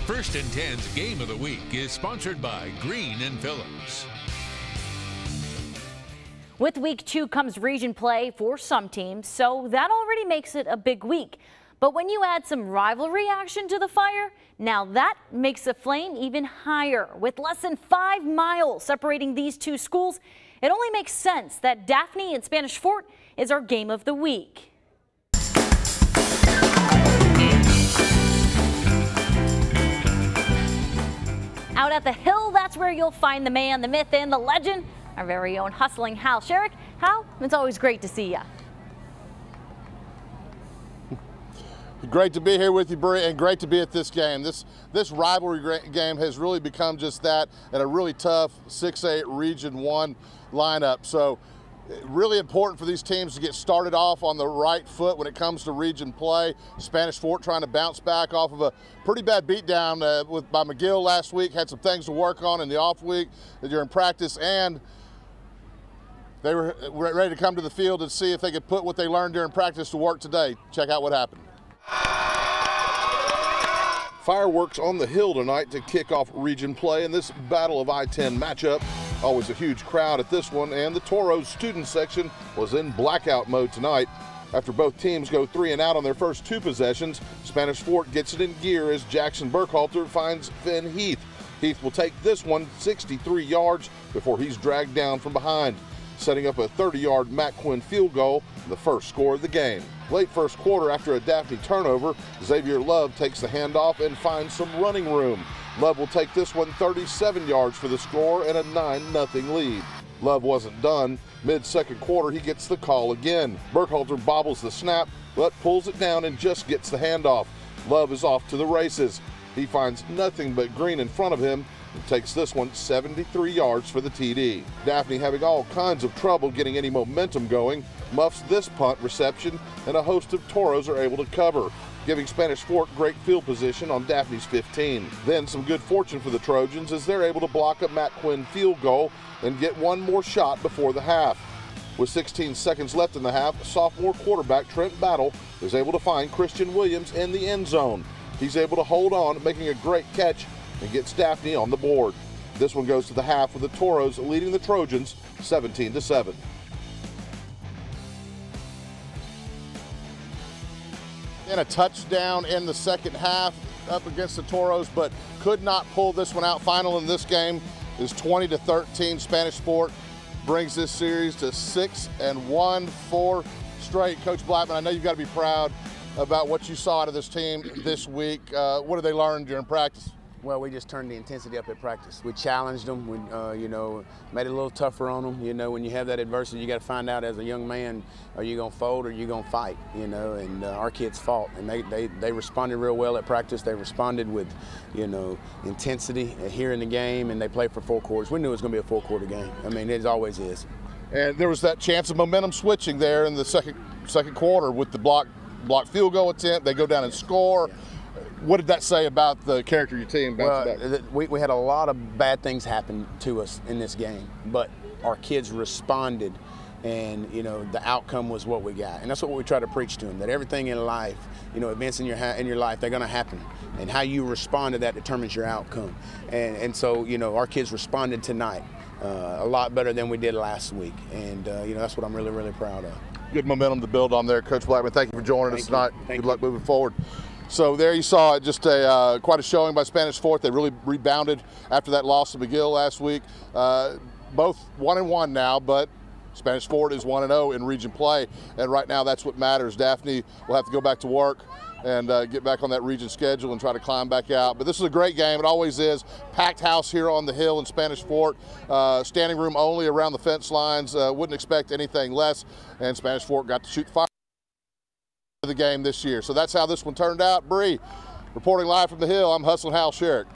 First and 10's Game of the Week is sponsored by Green and Phillips. With week 2 comes region play for some teams, so that already makes it a big week. But when you add some rivalry action to the fire, now that makes the flame even higher. With less than 5 miles separating these two schools, it only makes sense that Daphne and Spanish Fort is our Game of the Week. Out at the Hill, that's where you'll find the man, the myth, and the legend, our very own hustling Hal Sherrick. Hal, it's always great to see you. Great to be here with you, Bree, and great to be at this game. This rivalry game has really become just that, and a really tough 6A Region 1 lineup. So really important for these teams to get started off on the right foot when it comes to region play. Spanish Fort trying to bounce back off of a pretty bad beatdown by McGill last week. Had some things to work on in the off week during practice, and they were ready to come to the field and see if they could put what they learned during practice to work today. Check out what happened. Fireworks on the Hill tonight to kick off region play in this Battle of I-10 matchup. Always a huge crowd at this one, and the Toros student section was in blackout mode tonight. After both teams go 3 and out on their first 2 possessions, Spanish Fort gets it in gear as Jackson Burkhalter finds Finn Heath. Heath will take this one 63 yards before he's dragged down from behind, setting up a 30-yard Matt Quinn field goal, the first score of the game. Late first quarter, after a Daphne turnover, Xavier Love takes the handoff and finds some running room. Love will take this one 37 yards for the score and a 9-0 lead. Love wasn't done. Mid-second quarter, he gets the call again. Burkhalter bobbles the snap, but pulls it down and just gets the handoff. Love is off to the races. He finds nothing but green in front of him and takes this one 73 yards for the TD. Daphne, having all kinds of trouble getting any momentum going, muffs this punt reception, and a host of Toros are able to cover, giving Spanish Fort great field position on Daphne's 15. Then some good fortune for the Trojans as they're able to block a Matt Quinn field goal and get one more shot before the half. With 16 seconds left in the half, sophomore quarterback Trent Battle is able to find Christian Williams in the end zone. He's able to hold on, making a great catch, and gets Daphne on the board. This one goes to the half with the Toros leading the Trojans 17-7. And a touchdown in the second half up against the Toros, but could not pull this one out. Final in this game is 20-13. Spanish Fort brings this series to 6-1, 4 straight. Coach Blackman, I know you've got to be proud about what you saw out of this team this week. What did they learn during practice? Well, we just turned the intensity up at practice. We challenged them, we, made it a little tougher on them. You know, when you have that adversity, you got to find out as a young man, are you going to fold or are you going to fight, and our kids fought, and they responded real well at practice. They responded with, intensity here in the game, and they played for 4 quarters. We knew it was going to be a 4-quarter game. I mean, it always is. And there was that chance of momentum switching there in the second quarter with the block field goal attempt. They go down and score. Yeah. What did that say about the character of your team? Well, we had a lot of bad things happen to us in this game, but our kids responded, and the outcome was what we got. And that's what we try to preach to them, that everything in life, events in your life, they're going to happen, and how you respond to that determines your outcome. And so our kids responded tonight a lot better than we did last week, and that's what I'm really, really proud of. Good momentum to build on there. Coach Blackman, thank you for joining us tonight. Good luck moving forward. So there you saw it, just quite a showing by Spanish Fort. They really rebounded after that loss to McGill last week. Both 1-1 now, but Spanish Fort is 1-0 in region play, and right now that's what matters. Daphne will have to go back to work and get back on that region schedule and try to climb back out. But this is a great game. It always is. Packed house here on the Hill in Spanish Fort. Standing room only around the fence lines. Wouldn't expect anything less, and Spanish Fort got to shoot fire the game this year. So that's how this one turned out. Bree, reporting live from the Hill, I'm Hustling Hal Sherrick.